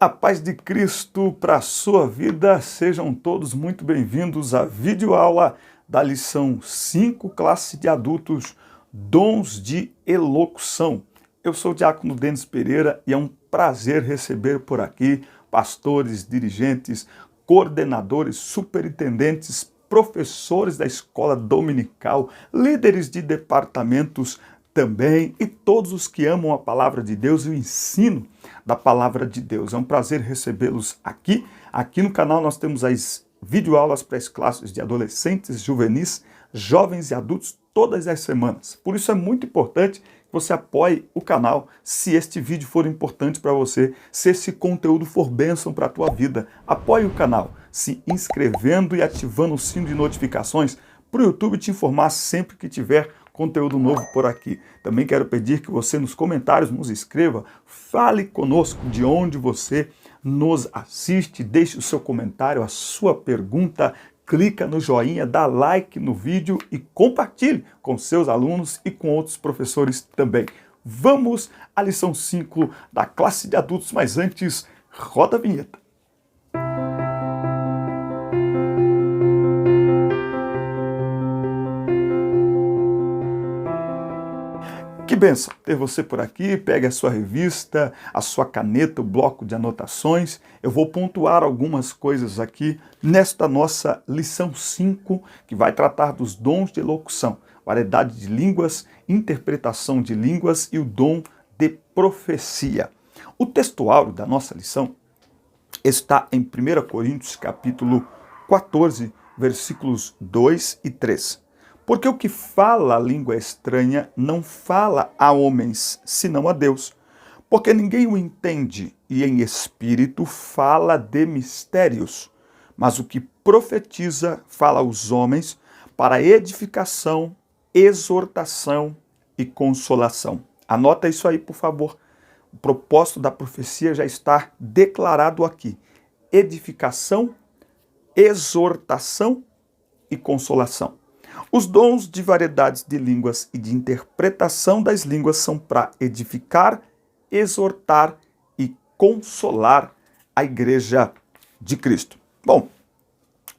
A paz de Cristo para a sua vida, sejam todos muito bem-vindos à videoaula da lição 5, classe de adultos, dons de elocução. Eu sou o diácono Denis Pereira e é um prazer receber por aqui pastores, dirigentes, coordenadores, superintendentes, professores da escola dominical, líderes de departamentos também e todos os que amam a palavra de Deus e o ensino da palavra de Deus. É um prazer recebê-los aqui. Aqui no canal nós temos as videoaulas para as classes de adolescentes, juvenis, jovens e adultos todas as semanas. Por isso é muito importante que você apoie o canal se este vídeo for importante para você, se esse conteúdo for bênção para a tua vida. Apoie o canal se inscrevendo e ativando o sino de notificações para o YouTube te informar sempre que tiver conteúdo novo por aqui. Também quero pedir que você nos comentários nos escreva, fale conosco de onde você nos assiste, deixe o seu comentário, a sua pergunta, clica no joinha, dá like no vídeo e compartilhe com seus alunos e com outros professores também. Vamos à lição 5 da classe de adultos, mas antes, roda a vinheta. Que bênção ter você por aqui. Pegue a sua revista, a sua caneta, o bloco de anotações. Eu vou pontuar algumas coisas aqui nesta nossa lição 5, que vai tratar dos dons de elocução, variedade de línguas, interpretação de línguas e o dom de profecia. O textuário da nossa lição está em 1 Coríntios, capítulo 14, versículos 2 e 3. Porque o que fala a língua estranha não fala a homens, senão a Deus. Porque ninguém o entende, e em espírito fala de mistérios. Mas o que profetiza fala aos homens para edificação, exortação e consolação. Anota isso aí, por favor. O propósito da profecia já está declarado aqui. Edificação, exortação e consolação. Os dons de variedades de línguas e de interpretação das línguas são para edificar, exortar e consolar a Igreja de Cristo. Bom,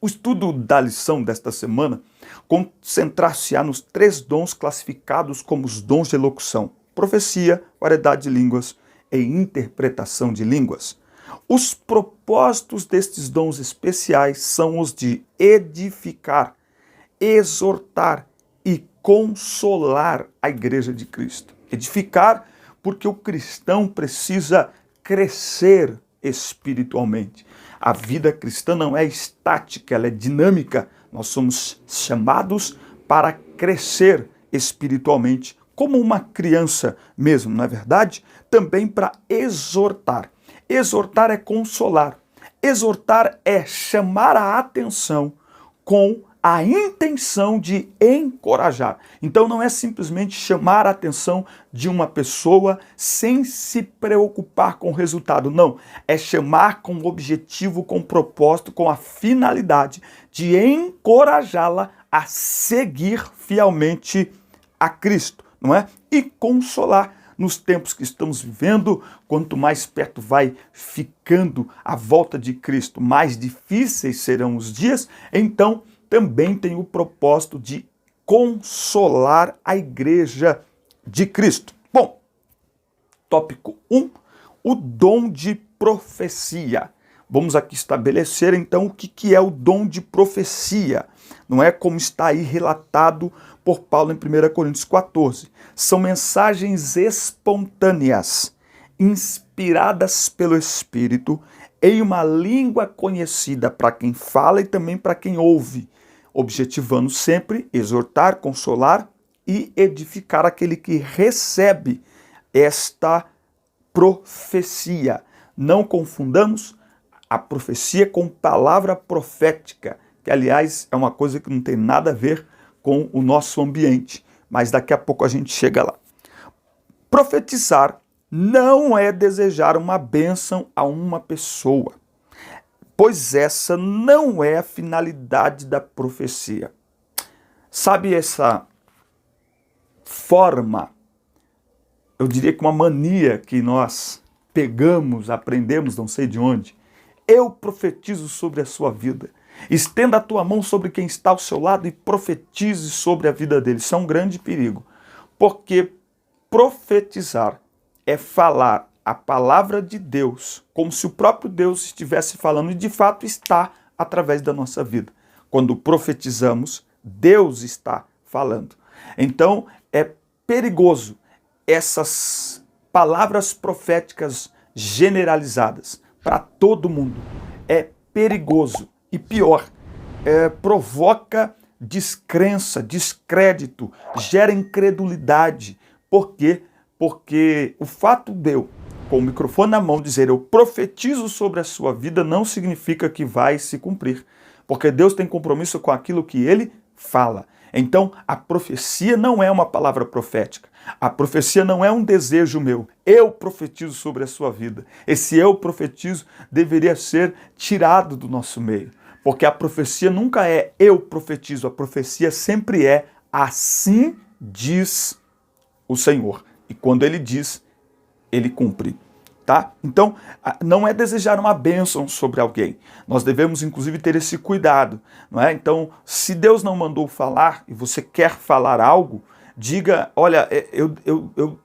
o estudo da lição desta semana concentrar-se-á nos 3 dons classificados como os dons de elocução: profecia, variedade de línguas e interpretação de línguas. Os propósitos destes dons especiais são os de edificar, exortar e consolar a Igreja de Cristo. Edificar, porque o cristão precisa crescer espiritualmente. A vida cristã não é estática, ela é dinâmica. Nós somos chamados para crescer espiritualmente, como uma criança mesmo, não é verdade? Também para exortar. Exortar é consolar. Exortar é chamar a atenção com a intenção de encorajar. Então não é simplesmente chamar a atenção de uma pessoa sem se preocupar com o resultado. Não, é chamar com objetivo, com propósito, com a finalidade de encorajá-la a seguir fielmente a Cristo, não é? E consolar. Nos tempos que estamos vivendo, quanto mais perto vai ficando a volta de Cristo, mais difíceis serão os dias. Então também tem o propósito de consolar a Igreja de Cristo. Bom, tópico 1, o dom de profecia. Vamos aqui estabelecer então o que é o dom de profecia. Não é como está aí relatado por Paulo em 1 Coríntios 14. São mensagens espontâneas, inspiradas pelo Espírito, em uma língua conhecida para quem fala e também para quem ouve, objetivando sempre exortar, consolar e edificar aquele que recebe esta profecia. Não confundamos a profecia com palavra profética, que aliás é uma coisa que não tem nada a ver com o nosso ambiente, mas daqui a pouco a gente chega lá. Profetizar não é desejar uma bênção a uma pessoa, pois essa não é a finalidade da profecia. Sabe essa forma, eu diria que uma mania que nós pegamos, aprendemos, não sei de onde. Eu profetizo sobre a sua vida. Estenda a tua mão sobre quem está ao seu lado e profetize sobre a vida dele. Isso é um grande perigo, porque profetizar é falar a palavra de Deus, como se o próprio Deus estivesse falando, e de fato está através da nossa vida. Quando profetizamos, Deus está falando. Então é perigoso essas palavras proféticas generalizadas para todo mundo. É perigoso e pior, provoca descrença, descrédito, gera incredulidade. Por quê? Porque o fato de eu, com o microfone na mão, dizer eu profetizo sobre a sua vida não significa que vai se cumprir. Porque Deus tem compromisso com aquilo que Ele fala. Então, a profecia não é uma palavra profética. A profecia não é um desejo meu. Eu profetizo sobre a sua vida. Esse eu profetizo deveria ser tirado do nosso meio. Porque a profecia nunca é eu profetizo. A profecia sempre é assim diz o Senhor. E quando Ele diz, Ele cumpre. Tá? Então, não é desejar uma bênção sobre alguém. Nós devemos, inclusive, ter esse cuidado. Não é? Então, se Deus não mandou falar e você quer falar algo, diga, olha,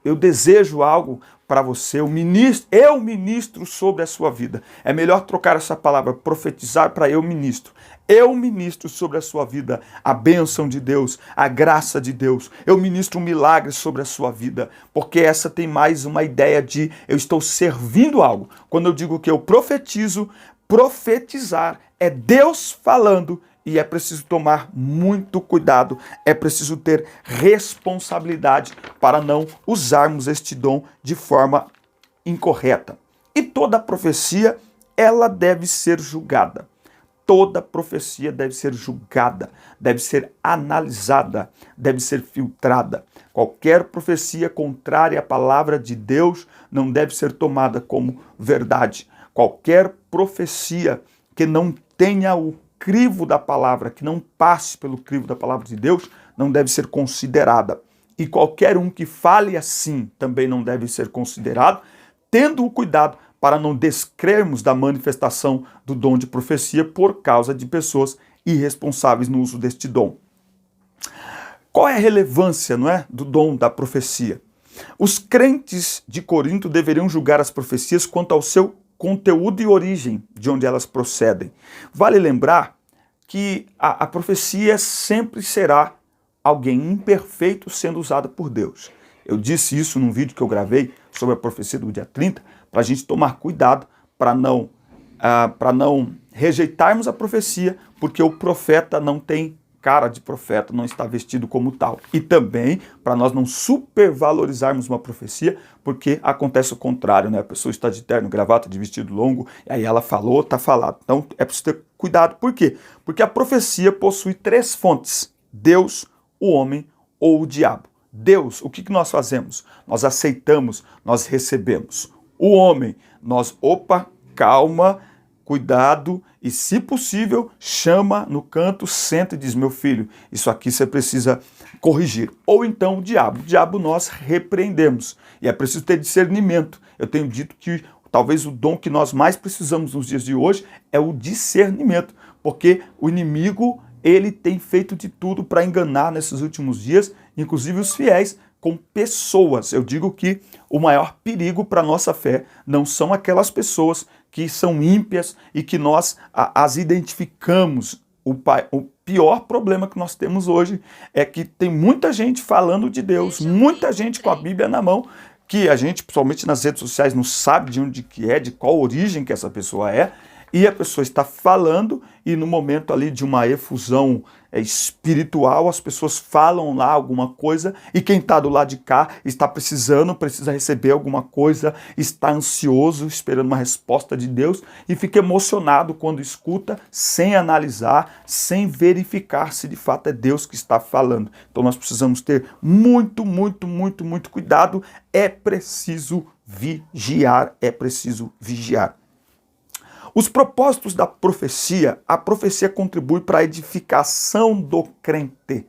eu desejo algo para você, eu ministro sobre a sua vida. É melhor trocar essa palavra profetizar para eu ministro. Eu ministro sobre a sua vida a bênção de Deus, a graça de Deus. Eu ministro um milagre sobre a sua vida, porque essa tem mais uma ideia de eu estou servindo algo. Quando eu digo que eu profetizo, profetizar é Deus falando e é preciso tomar muito cuidado, é preciso ter responsabilidade para não usarmos este dom de forma incorreta. E toda profecia, ela deve ser julgada. Toda profecia deve ser julgada, deve ser analisada, deve ser filtrada. Qualquer profecia contrária à palavra de Deus não deve ser tomada como verdade. Qualquer profecia que não tenha o crivo da palavra, que não passe pelo crivo da palavra de Deus, não deve ser considerada. E qualquer um que fale assim também não deve ser considerado, tendo o cuidado para não descrermos da manifestação do dom de profecia por causa de pessoas irresponsáveis no uso deste dom. Qual é a relevância, não é, do dom da profecia? Os crentes de Corinto deveriam julgar as profecias quanto ao seu conteúdo e origem, de onde elas procedem. Vale lembrar que a profecia sempre será alguém imperfeito sendo usado por Deus. Eu disse isso num vídeo que eu gravei sobre a profecia do dia 30, para a gente tomar cuidado para não rejeitarmos a profecia, porque o profeta não tem cara de profeta, não está vestido como tal. E também para nós não supervalorizarmos uma profecia, porque acontece o contrário, né? A pessoa está de terno, gravata, de vestido longo, e aí ela falou, está falado. Então é preciso ter cuidado. Por quê? Porque a profecia possui 3 fontes: Deus, o homem ou o diabo. Deus, o que nós fazemos? Nós aceitamos, nós recebemos. O homem, nós, calma, cuidado, e se possível, chama no canto, senta e diz, meu filho, isso aqui você precisa corrigir. Ou então o diabo nós repreendemos, e é preciso ter discernimento. Eu tenho dito que talvez o dom que nós mais precisamos nos dias de hoje é o discernimento, porque o inimigo, ele tem feito de tudo para enganar nesses últimos dias, inclusive os fiéis, com pessoas. Eu digo que o maior perigo para a nossa fé não são aquelas pessoas que são ímpias e que nós as identificamos. O pior problema que nós temos hoje é que tem muita gente falando de Deus, muita gente com a Bíblia na mão, que a gente, principalmente nas redes sociais, não sabe de onde que é, de qual origem que essa pessoa é, e a pessoa está falando e no momento ali de uma efusão espiritual, as pessoas falam lá alguma coisa e quem está do lado de cá precisa receber alguma coisa, está ansioso, esperando uma resposta de Deus e fica emocionado quando escuta, sem analisar, sem verificar se de fato é Deus que está falando. Então nós precisamos ter muito cuidado, é preciso vigiar, Os propósitos da profecia, a profecia contribui para a edificação do crente,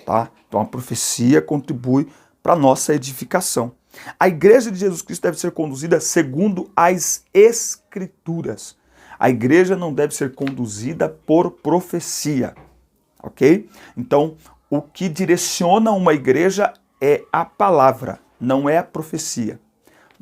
tá? Então a profecia contribui para a nossa edificação. A igreja de Jesus Cristo deve ser conduzida segundo as Escrituras. A igreja não deve ser conduzida por profecia, ok? Então, o que direciona uma igreja é a palavra, não é a profecia.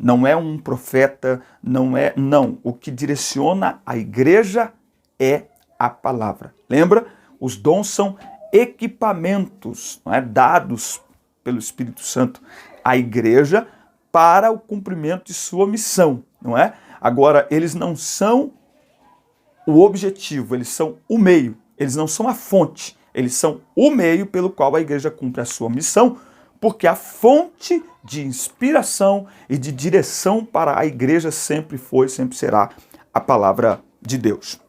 Não é um profeta, não. O que direciona a igreja é a palavra. Lembra? Os dons são equipamentos, não é? Dados pelo Espírito Santo à igreja para o cumprimento de sua missão, não é? Agora, eles não são o objetivo, eles são o meio, eles não são a fonte, eles são o meio pelo qual a igreja cumpre a sua missão, porque a fonte de inspiração e de direção para a igreja sempre foi, sempre será a palavra de Deus.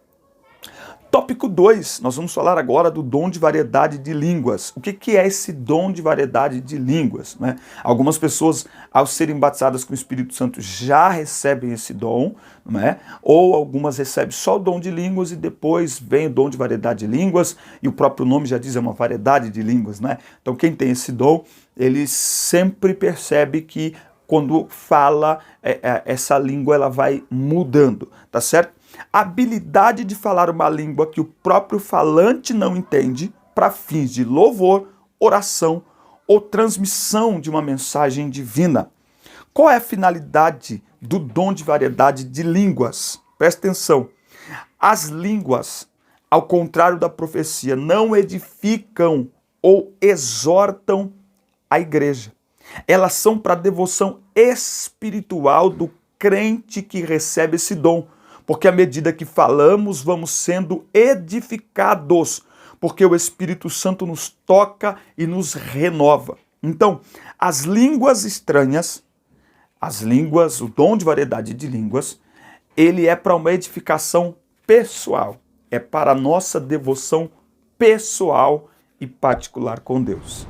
Tópico 2, nós vamos falar agora do dom de variedade de línguas. O que é esse dom de variedade de línguas, né? Algumas pessoas, ao serem batizadas com o Espírito Santo, já recebem esse dom, né? Ou algumas recebem só o dom de línguas e depois vem o dom de variedade de línguas, e o próprio nome já diz, é uma variedade de línguas, né? Então quem tem esse dom, ele sempre percebe que quando fala, essa língua ela vai mudando, tá certo? A habilidade de falar uma língua que o próprio falante não entende para fins de louvor, oração ou transmissão de uma mensagem divina. Qual é a finalidade do dom de variedade de línguas? Presta atenção. As línguas, ao contrário da profecia, não edificam ou exortam a igreja. Elas são para a devoção espiritual do crente que recebe esse dom. Porque à medida que falamos, vamos sendo edificados, porque o Espírito Santo nos toca e nos renova. Então, as línguas estranhas, o dom de variedade de línguas, ele é para uma edificação pessoal, é para a nossa devoção pessoal e particular com Deus,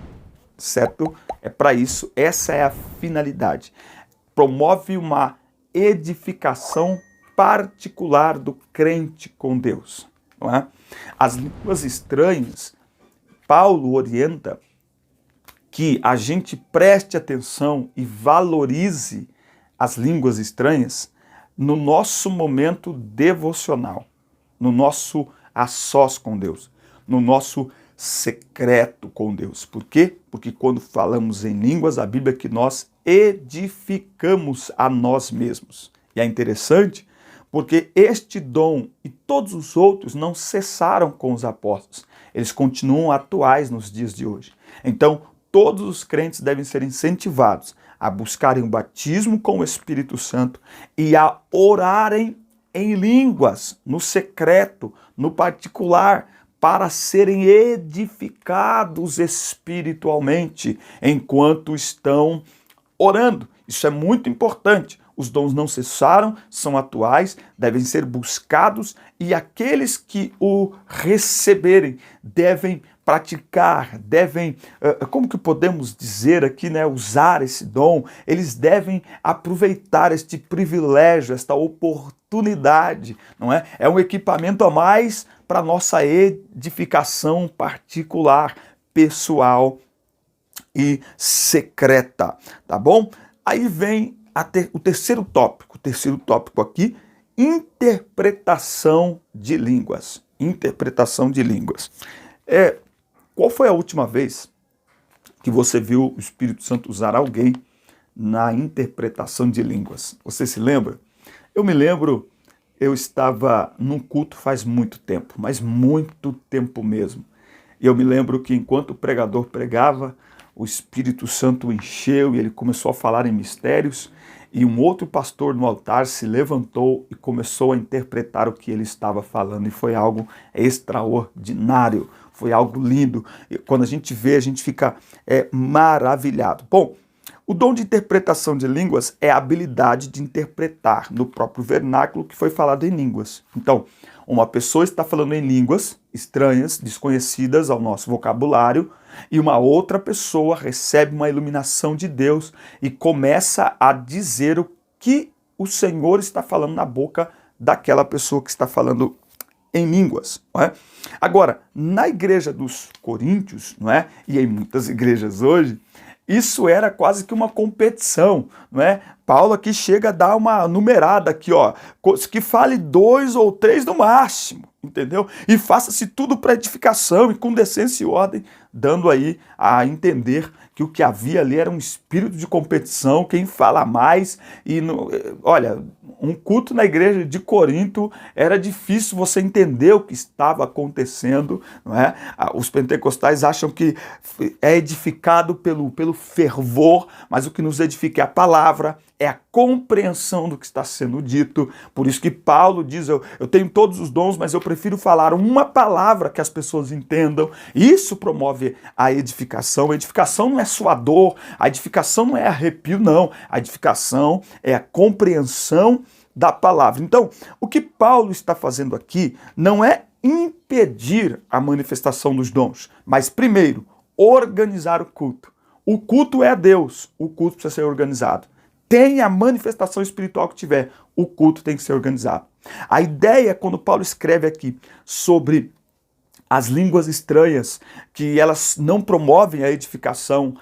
certo? É para isso, essa é a finalidade. Promove uma edificação particular do crente com Deus, não é? As línguas estranhas, Paulo orienta que a gente preste atenção e valorize as línguas estranhas no nosso momento devocional, no nosso a sós com Deus, no nosso secreto com Deus. Por quê? Porque quando falamos em línguas, a Bíblia é que nós edificamos a nós mesmos. E é interessante porque este dom e todos os outros não cessaram com os apóstolos. Eles continuam atuais nos dias de hoje. Então, todos os crentes devem ser incentivados a buscarem o batismo com o Espírito Santo e a orarem em línguas, no secreto, no particular, para serem edificados espiritualmente enquanto estão orando. Isso é muito importante. Os dons não cessaram, são atuais, devem ser buscados e aqueles que o receberem devem praticar, devem, como que podemos dizer aqui, né, usar esse dom, eles devem aproveitar este privilégio, esta oportunidade, não é? É um equipamento a mais para nossa edificação particular, pessoal e secreta, tá bom? Aí vem o terceiro tópico aqui, interpretação de línguas. Interpretação de línguas. Qual foi a última vez que você viu o Espírito Santo usar alguém na interpretação de línguas? Você se lembra? Eu me lembro, eu estava num culto faz muito tempo, mas muito tempo mesmo. E eu me lembro que enquanto o pregador pregava, o Espírito Santo o encheu e ele começou a falar em mistérios, e um outro pastor no altar se levantou e começou a interpretar o que ele estava falando, e foi algo extraordinário, foi algo lindo. E quando a gente vê, a gente fica maravilhado. Bom, o dom de interpretação de línguas é a habilidade de interpretar no próprio vernáculo que foi falado em línguas. Então, uma pessoa está falando em línguas estranhas, desconhecidas ao nosso vocabulário, e uma outra pessoa recebe uma iluminação de Deus e começa a dizer o que o Senhor está falando na boca daquela pessoa que está falando em línguas, não é? Agora, na igreja dos Coríntios, não é? E em muitas igrejas hoje, isso era quase que uma competição, não é? Paulo aqui chega a dar uma numerada aqui, ó, que fale 2 ou 3 no máximo, entendeu? E faça-se tudo para edificação e com decência e ordem, dando aí a entender que o que havia ali era um espírito de competição, quem fala mais. Olha, um culto na igreja de Corinto era difícil você entender o que estava acontecendo, não é? Os pentecostais acham que é edificado pelo fervor, mas o que nos edifica é a palavra, é a compreensão do que está sendo dito. Por isso que Paulo diz, eu tenho todos os dons, mas eu prefiro falar uma palavra que as pessoas entendam. Isso promove a edificação. A edificação não é suador, a edificação não é arrepio, não. A edificação é a compreensão da palavra. Então, o que Paulo está fazendo aqui não é impedir a manifestação dos dons, mas primeiro, organizar o culto. O culto é a Deus, o culto precisa ser organizado. Tem a manifestação espiritual que tiver, o culto tem que ser organizado. A ideia, quando Paulo escreve aqui sobre as línguas estranhas, que elas não promovem a edificação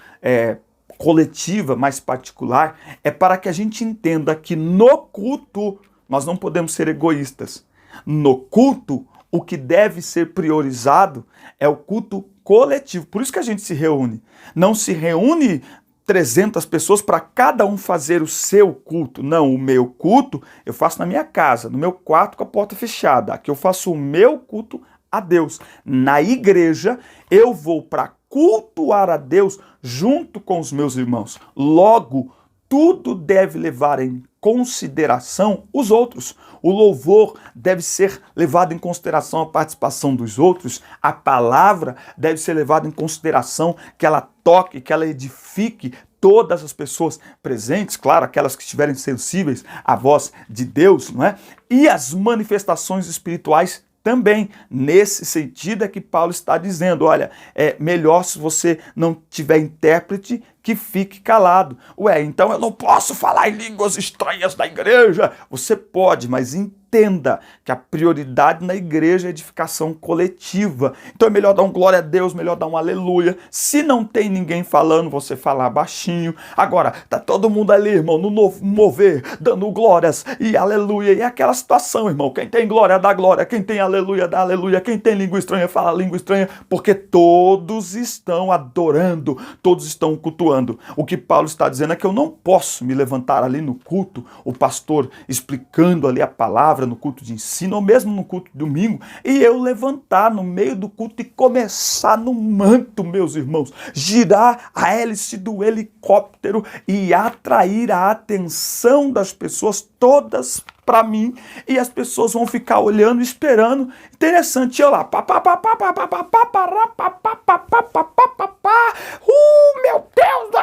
coletiva, mais particular, é para que a gente entenda que no culto nós não podemos ser egoístas. No culto, o que deve ser priorizado é o culto coletivo. Por isso que a gente se reúne. Não se reúne 300 pessoas para cada um fazer o seu culto. Não, o meu culto eu faço na minha casa, no meu quarto com a porta fechada. Aqui eu faço o meu culto a Deus. Na igreja eu vou para cultuar a Deus junto com os meus irmãos. Logo, tudo deve levar em consideração os outros. O louvor deve ser levado em consideração a participação dos outros. A palavra deve ser levada em consideração que ela toque, que ela edifique todas as pessoas presentes, claro, aquelas que estiverem sensíveis à voz de Deus, não é? E as manifestações espirituais também. Nesse sentido é que Paulo está dizendo, olha, é melhor se você não tiver intérprete que fique calado. Ué, então eu não posso falar em línguas estranhas na igreja. Você pode, mas entenda que a prioridade na igreja é edificação coletiva. Então é melhor dar um glória a Deus, melhor dar um aleluia. Se não tem ninguém falando, você falar baixinho. Agora, tá todo mundo ali, irmão, no mover, dando glórias e aleluia. E é aquela situação, irmão. Quem tem glória, dá glória. Quem tem aleluia, dá aleluia. Quem tem língua estranha, fala língua estranha. Porque todos estão adorando, todos estão cultuando. O que Paulo está dizendo é que eu não posso me levantar ali no culto, o pastor explicando ali a palavra no culto de ensino, ou mesmo no culto de domingo, e eu levantar no meio do culto e começar no manto, meus irmãos, girar a hélice do helicóptero e atrair a atenção das pessoas todas para mim, e as pessoas vão ficar olhando, esperando. Interessante, olha lá, meu Deus,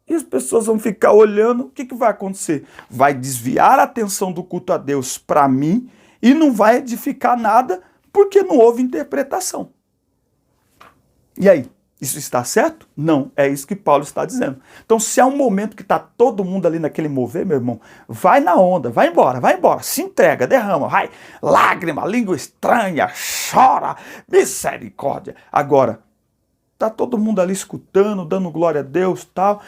e as pessoas vão ficar olhando. O que vai acontecer? Vai desviar a atenção do culto a Deus para mim e não vai edificar nada porque não houve interpretação. E aí? Isso está certo? Não, é isso que Paulo está dizendo. Então, se há um momento que está todo mundo ali naquele mover, meu irmão, vai na onda, vai embora, se entrega, derrama, vai, lágrima, língua estranha, chora, misericórdia. Agora, tá todo mundo ali escutando, dando glória a Deus e tal,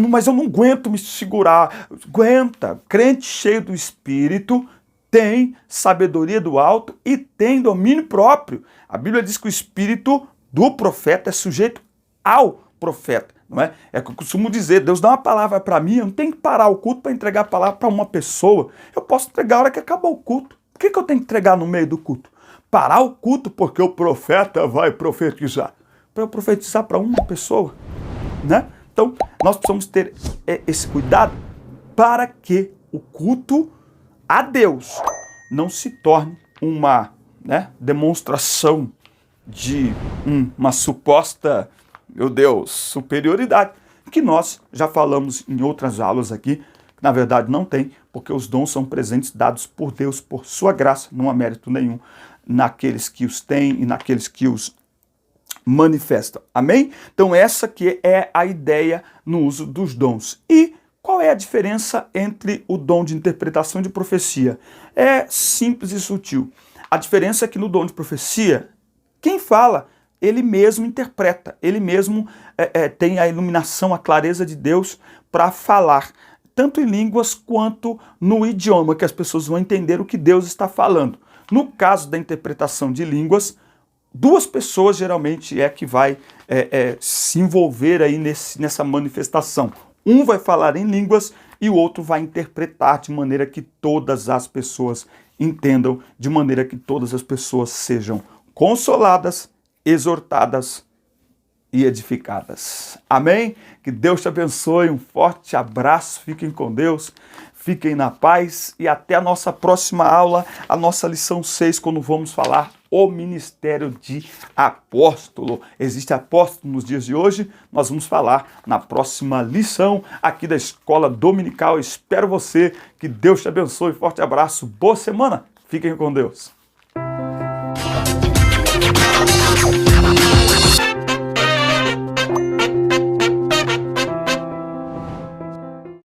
mas eu não aguento me segurar. Aguenta, crente cheio do Espírito tem sabedoria do alto e tem domínio próprio. A Bíblia diz que o Espírito do profeta é sujeito ao profeta, não é? É que eu costumo dizer, Deus dá uma palavra para mim, eu não tenho que parar o culto para entregar a palavra para uma pessoa. Eu posso entregar a hora que acabar o culto. Por que eu tenho que entregar no meio do culto? Parar o culto porque o profeta vai profetizar. Para eu profetizar para uma pessoa, né? Então, nós precisamos ter esse cuidado para que o culto a Deus não se torne uma demonstração de uma suposta, meu Deus, superioridade, que nós já falamos em outras aulas aqui, que na verdade não tem, porque os dons são presentes dados por Deus, por sua graça, não há mérito nenhum naqueles que os têm e naqueles que os manifestam. Amém? Então essa que é a ideia no uso dos dons. E qual é a diferença entre o dom de interpretação e de profecia? É simples e sutil. A diferença é que no dom de profecia, quem fala ele mesmo interpreta, ele mesmo tem a iluminação, a clareza de Deus para falar, tanto em línguas quanto no idioma, que as pessoas vão entender o que Deus está falando. No caso da interpretação de línguas, duas pessoas geralmente é que vai se envolver aí nessa manifestação. Um vai falar em línguas e o outro vai interpretar de maneira que todas as pessoas entendam, de maneira que todas as pessoas sejam consoladas, exortadas e edificadas. Amém? Que Deus te abençoe, um forte abraço, fiquem com Deus, fiquem na paz e até a nossa próxima aula, a nossa lição 6, quando vamos falar o ministério de apóstolo. Existe apóstolo nos dias de hoje? Nós vamos falar na próxima lição aqui da Escola Dominical. Espero você, que Deus te abençoe, forte abraço, boa semana, fiquem com Deus.